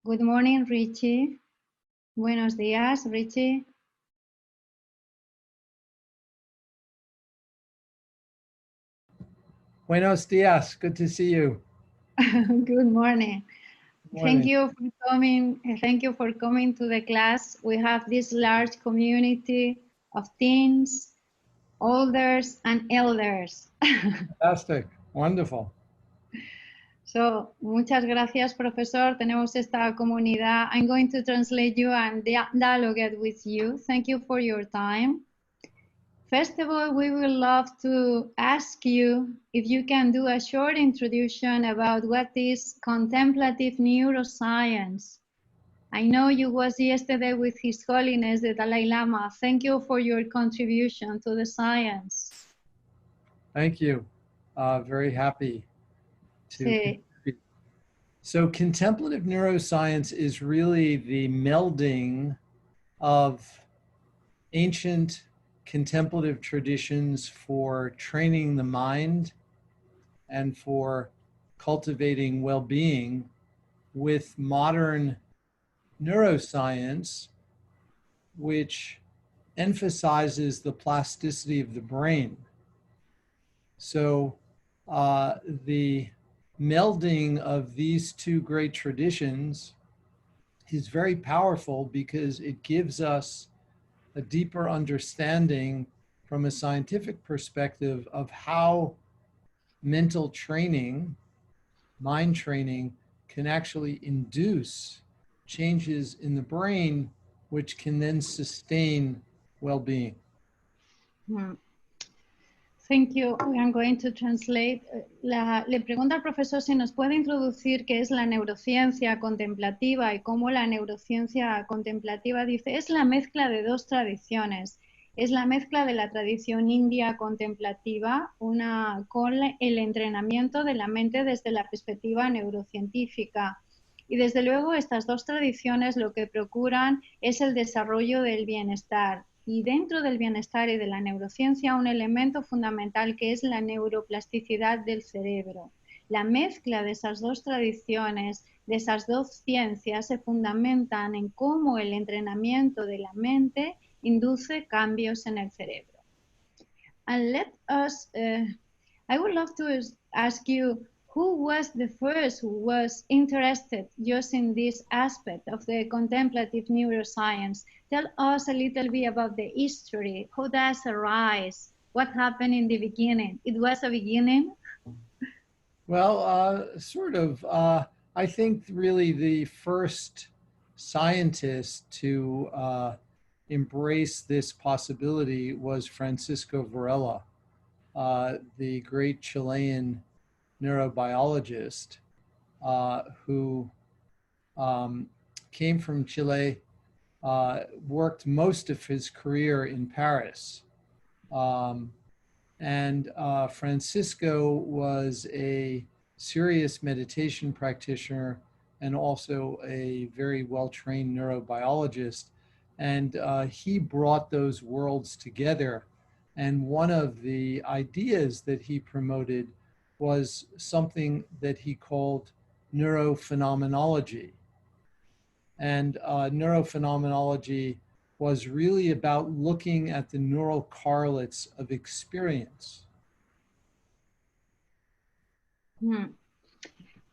Good morning, Richie. Buenos días, Richie. Buenos días. Good to see you. Good morning. Good morning. Thank you for coming. Thank you for coming to the class. We have this large community of teens, olders, and elders. Fantastic. Wonderful. So, muchas gracias, profesor. Tenemos esta comunidad. I'm going to translate you and dialogue with you. Thank you for your time. First of all, we would love to ask you if you can do a short introduction about what is contemplative neuroscience. I know you was yesterday with His Holiness the Dalai Lama. Thank you for your contribution to the science. Thank you. Very happy to Sí. contribute. So contemplative neuroscience is really the melding of ancient contemplative traditions for training the mind and for cultivating well-being with modern neuroscience, which emphasizes the plasticity of the brain. So the melding of these two great traditions is very powerful because it gives us a deeper understanding from a scientific perspective of how mental training, mind training, can actually induce changes in the brain, which can then sustain well-being. Thank you. I'm going to translate. Le pregunta al profesor si nos puede introducir qué es la neurociencia contemplativa y cómo la neurociencia contemplativa dice es la mezcla de dos tradiciones. Es la mezcla de la tradición india contemplativa con el entrenamiento de la mente desde la perspectiva neurocientífica. Y desde luego estas dos tradiciones lo que procuran es el desarrollo del bienestar. Y dentro del bienestar y de la neurociencia, un elemento fundamental que es la neuroplasticidad del cerebro. La mezcla de esas dos tradiciones, de esas dos ciencias, se fundamentan en cómo el entrenamiento de la mente induce cambios en el cerebro. And I would love to ask you, who was the first who was interested just in this aspect of the contemplative neuroscience? Tell us a little bit about the history. How does it arise? What happened in the beginning? It was a beginning? Well, sort of. I think really the first scientist to embrace this possibility was Francisco Varela, the great Chilean neurobiologist who came from Chile, worked most of his career in Paris. Francisco was a serious meditation practitioner and also a very well-trained neurobiologist. And he brought those worlds together. And one of the ideas that he promoted was something that he called neurophenomenology. And neurophenomenology was really about looking at the neural correlates of experience.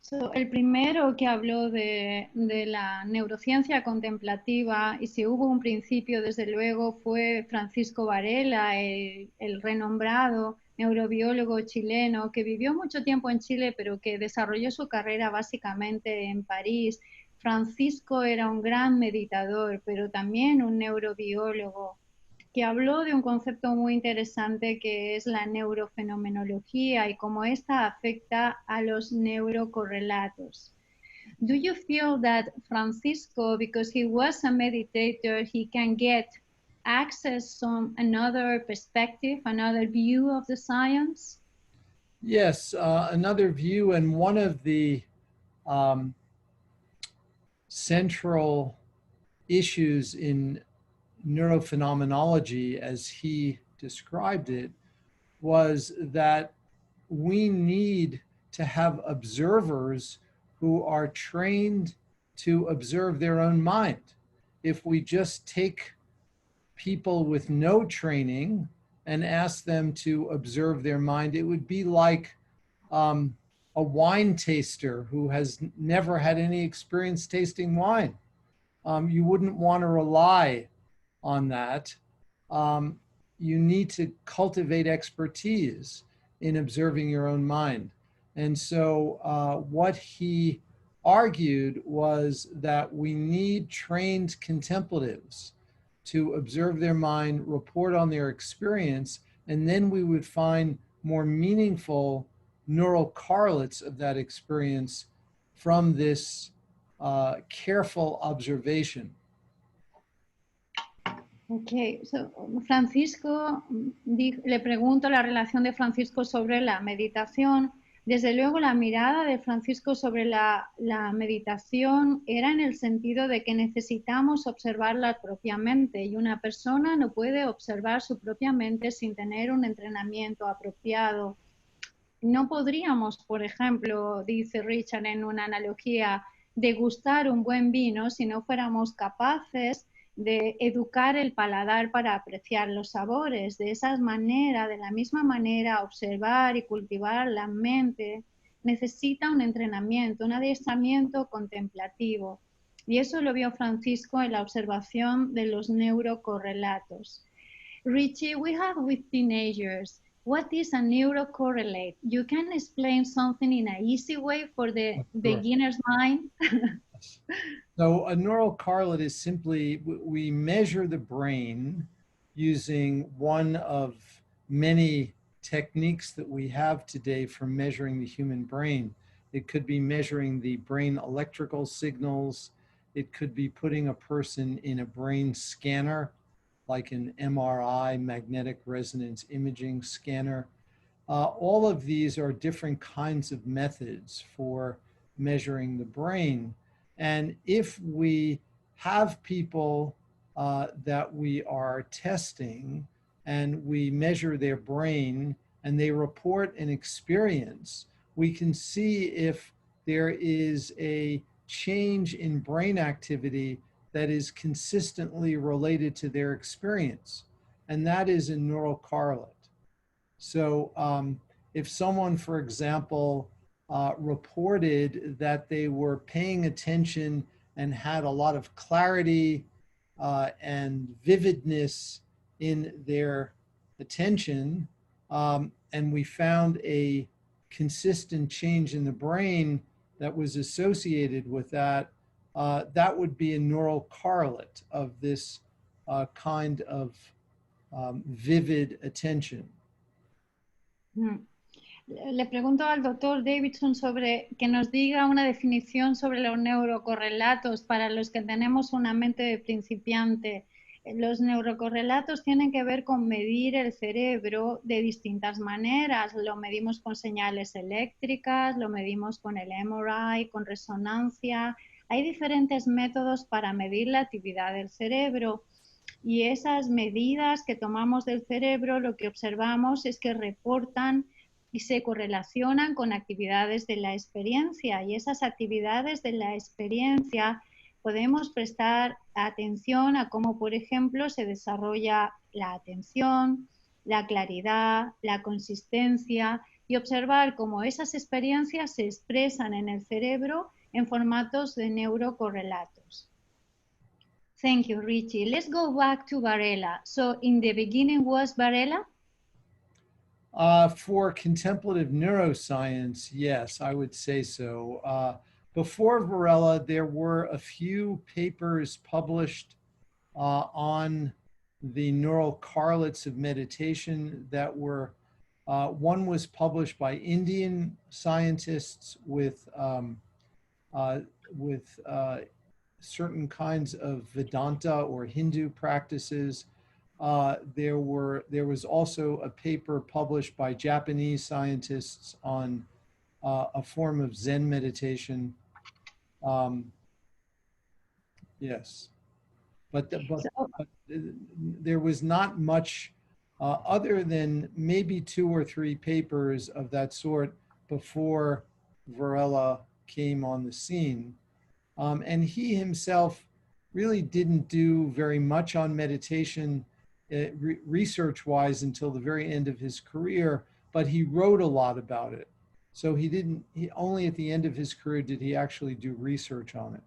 So, el primero que habló de la neurociencia contemplativa, y si hubo un principio, desde luego, fue Francisco Varela, el renombrado neurobiólogo chileno que vivió mucho tiempo en Chile, pero que desarrolló su carrera básicamente en París. Francisco era un gran meditador, pero también un neurobiólogo, que habló de un concepto muy interesante que es la neurofenomenología y cómo esta afecta a los neurocorrelatos. Do you feel that Francisco, because he was a meditator, he can get access to another perspective, another view of the science? Yes, another view, and one of the central issues in neurophenomenology, as he described it, was that we need to have observers who are trained to observe their own mind. If we just take people with no training and ask them to observe their mind, it would be like a wine taster who has never had any experience tasting wine. You wouldn't want to rely on that. You need to cultivate expertise in observing your own mind. And so what he argued was that we need trained contemplatives to observe their mind, report on their experience, and then we would find more meaningful neural correlates of that experience from this careful observation. Okay, so Francisco, le pregunto la relación de Francisco sobre la meditación. Desde luego la mirada de Francisco sobre la meditación era en el sentido de que necesitamos observarla propiamente y una persona no puede observar su propia mente sin tener un entrenamiento apropiado. No podríamos, por ejemplo, dice Richard en una analogía, degustar un buen vino si no fuéramos capaces de educar el paladar para apreciar los sabores. De la misma manera, observar y cultivar la mente necesita un entrenamiento, un adiestramiento contemplativo. Y eso lo vio Francisco en la observación de los neurocorrelatos. Richie, we have with teenagers, what is a neurocorrelate? You can explain something in an easy way for the beginner's mind? So a neural correlate is simply, we measure the brain using one of many techniques that we have today for measuring the human brain. It could be measuring the brain electrical signals. It could be putting a person in a brain scanner, like an MRI, magnetic resonance imaging scanner. All of these are different kinds of methods for measuring the brain. And if we have people that we are testing and we measure their brain and they report an experience, we can see if there is a change in brain activity that is consistently related to their experience. And that is a neural correlate. So if someone, for example, reported that they were paying attention and had a lot of clarity and vividness in their attention, and we found a consistent change in the brain that was associated with that, that would be a neural correlate of this kind of vivid attention. Le pregunto al doctor Davidson sobre que nos diga una definición sobre los neurocorrelatos para los que tenemos una mente de principiante. Los neurocorrelatos tienen que ver con medir el cerebro de distintas maneras. Lo medimos con señales eléctricas, lo medimos con el MRI, con resonancia. Hay diferentes métodos para medir la actividad del cerebro. Y esas medidas que tomamos del cerebro, lo que observamos es que reportan y se correlacionan con actividades de la experiencia, y esas actividades de la experiencia podemos prestar atención a cómo, por ejemplo, se desarrolla la atención, la claridad, la consistencia, y observar cómo esas experiencias se expresan en el cerebro en formatos de neurocorrelatos. Thank you, Richie. Let's go back to Varela. So in the beginning was Varela? For contemplative neuroscience, yes, I would say so. Before Varela, there were a few papers published on the neural correlates of meditation that were, one was published by Indian scientists with certain kinds of Vedanta or Hindu practices. There was also a paper published by Japanese scientists on a form of Zen meditation. Yes, but there was not much other than maybe 2 or 3 papers of that sort before Varela came on the scene. And he himself really didn't do very much on meditation research-wise until the very end of his career, but he wrote a lot about it. So only at the end of his career did he actually do research on it.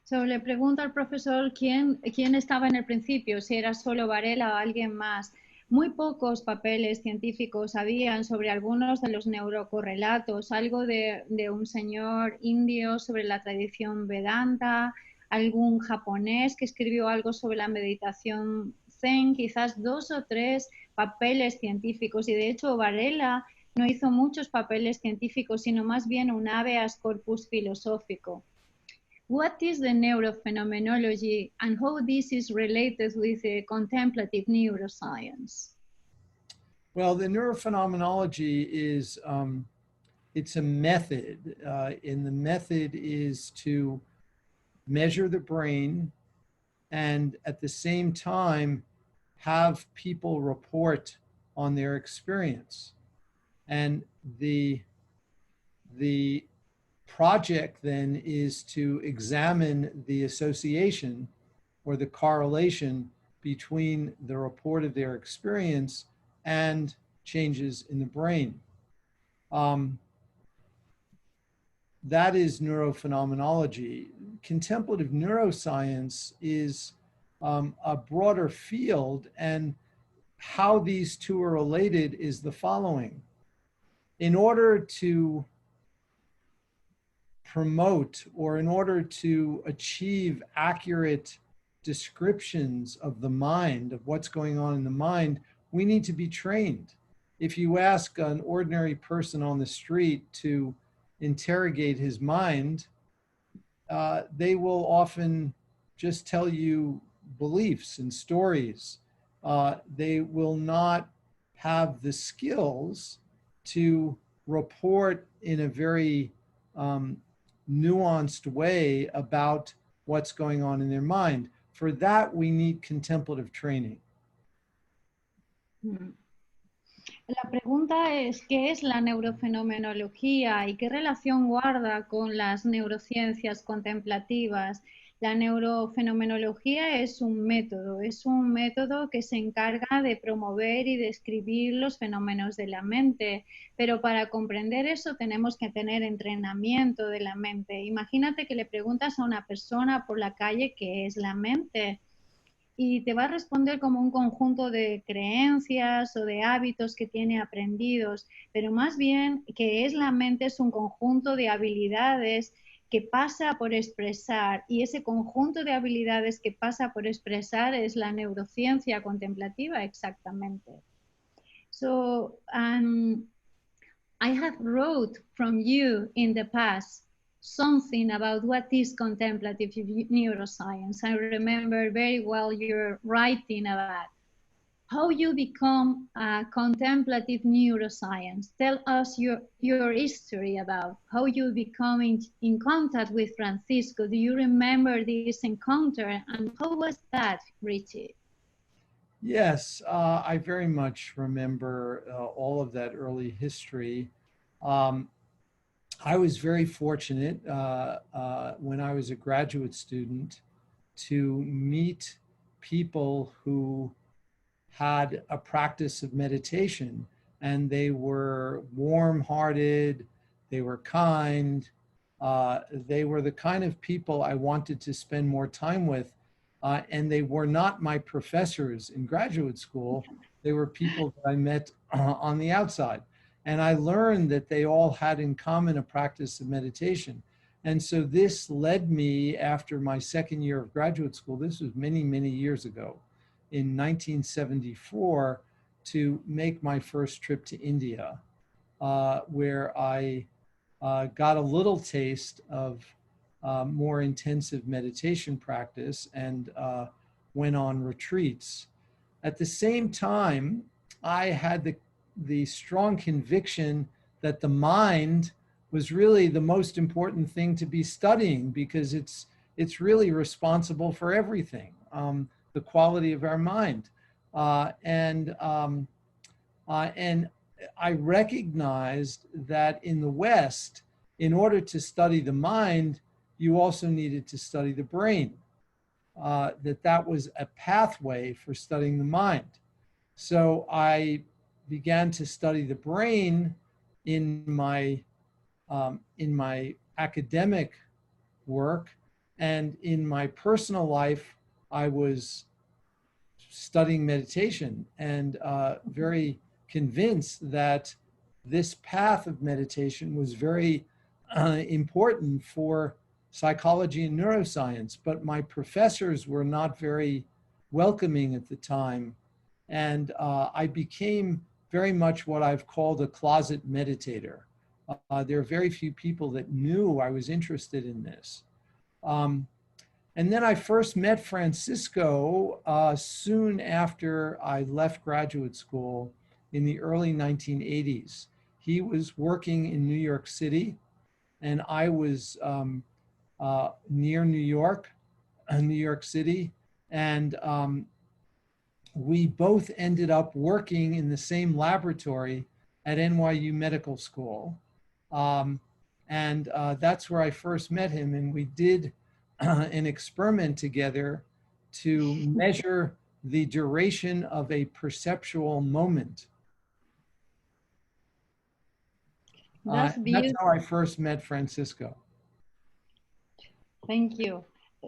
So, le pregunta al profesor quién estaba en el principio, si era solo Varela o alguien más. Muy pocos papeles científicos habían sobre algunos de los neurocorrelatos, algo de un señor indio sobre la tradición Vedanta, algún japonés que escribió algo sobre la meditación Zen, quizás 2 o 3 papeles científicos. Y de hecho Varela no hizo muchos papeles científicos, sino más bien un habeas corpus filosófico. What is the neurophenomenology and how this is related with the contemplative neuroscience? Well, the neurophenomenology is, it's a method, and the method is to measure the brain and at the same time have people report on their experience. And the project then is to examine the association or the correlation between the report of their experience and changes in the brain. That is neurophenomenology. Contemplative neuroscience is a broader field, and how these two are related is the following. In order to promote or in order to achieve accurate descriptions of the mind, of what's going on in the mind, we need to be trained. If you ask an ordinary person on the street to interrogate his mind, they will often just tell you beliefs and stories. They will not have the skills to report in a very nuanced way about what's going on in their mind. For that, we need contemplative training. La pregunta es, ¿qué es la neurofenomenología y qué relación guarda con las neurociencias contemplativas? La neurofenomenología es un método que se encarga de promover y describir los fenómenos de la mente, pero para comprender eso tenemos que tener entrenamiento de la mente. Imagínate que le preguntas a una persona por la calle qué es la mente y te va a responder como un conjunto de creencias o de hábitos que tiene aprendidos, pero más bien que es la mente es un conjunto de habilidades que pasa por expresar, y ese conjunto de habilidades que pasa por expresar es la neurociencia contemplativa exactamente. So, I have wrote from you in the past something about what is contemplative neuroscience. I remember very well your writing about how you become a contemplative neuroscience. Tell us your history about how you become in contact with Francisco. Do you remember this encounter, and how was that, Richie? Yes, I very much remember all of that early history. I was very fortunate when I was a graduate student to meet people who had a practice of meditation, and they were warm-hearted, they were kind, they were the kind of people I wanted to spend more time with, and they were not my professors in graduate school. They were people that I met on the outside. And I learned that they all had in common a practice of meditation. And so this led me, after my second year of graduate school, this was many, many years ago, in 1974, to make my first trip to India, where I got a little taste of more intensive meditation practice and went on retreats. At the same time, I had the strong conviction that the mind was really the most important thing to be studying, because it's really responsible for everything, the quality of our mind. And I recognized that in the West, in order to study the mind, you also needed to study the brain, that was a pathway for studying the mind. So I began to study the brain in my academic work, and in my personal life, I was studying meditation and very convinced that this path of meditation was very important for psychology and neuroscience, but my professors were not very welcoming at the time. And I became very much what I've called a closet meditator. There are very few people that knew I was interested in this. And then I first met Francisco soon after I left graduate school in the early 1980s. He was working in New York City, and I was near New York City, and we both ended up working in the same laboratory at NYU Medical School. And that's where I first met him, and we did an experiment together to measure the duration of a perceptual moment. That's how I first met Francisco. Thank you.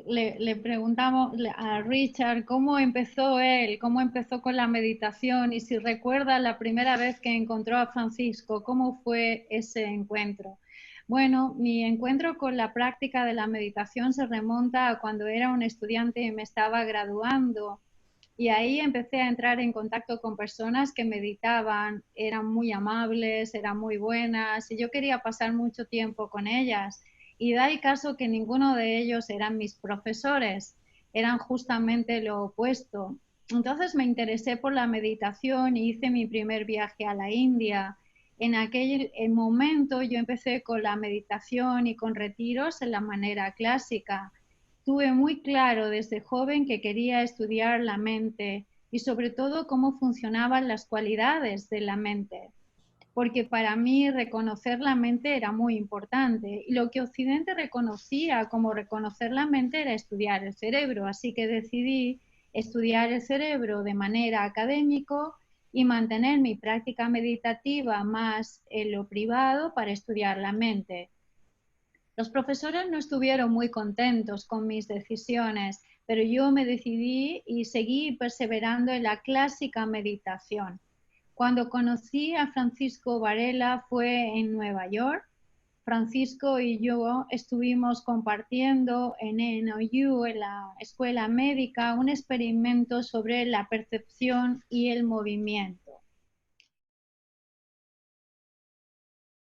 Le preguntamos a Richard cómo empezó él, cómo empezó con la meditación y si recuerda la primera vez que encontró a Francisco, cómo fue ese encuentro. Bueno, mi encuentro con la práctica de la meditación se remonta a cuando era un estudiante y me estaba graduando. Y ahí empecé a entrar en contacto con personas que meditaban, eran muy amables, eran muy buenas, y yo quería pasar mucho tiempo con ellas. Y da el caso que ninguno de ellos eran mis profesores, eran justamente lo opuesto. Entonces me interesé por la meditación y hice mi primer viaje a la India. En aquel momento yo empecé con la meditación y con retiros en la manera clásica. Tuve muy claro desde joven que quería estudiar la mente y sobre todo cómo funcionaban las cualidades de la mente, porque para mí reconocer la mente era muy importante y lo que Occidente reconocía como reconocer la mente era estudiar el cerebro, así que decidí estudiar el cerebro de manera académica y mantener mi práctica meditativa más en lo privado para estudiar la mente. Los profesores no estuvieron muy contentos con mis decisiones, pero yo me decidí y seguí perseverando en la clásica meditación. Cuando conocí a Francisco Varela fue en Nueva York. Francisco y yo estuvimos compartiendo en NYU, en la escuela médica, un experimento sobre la percepción y el movimiento.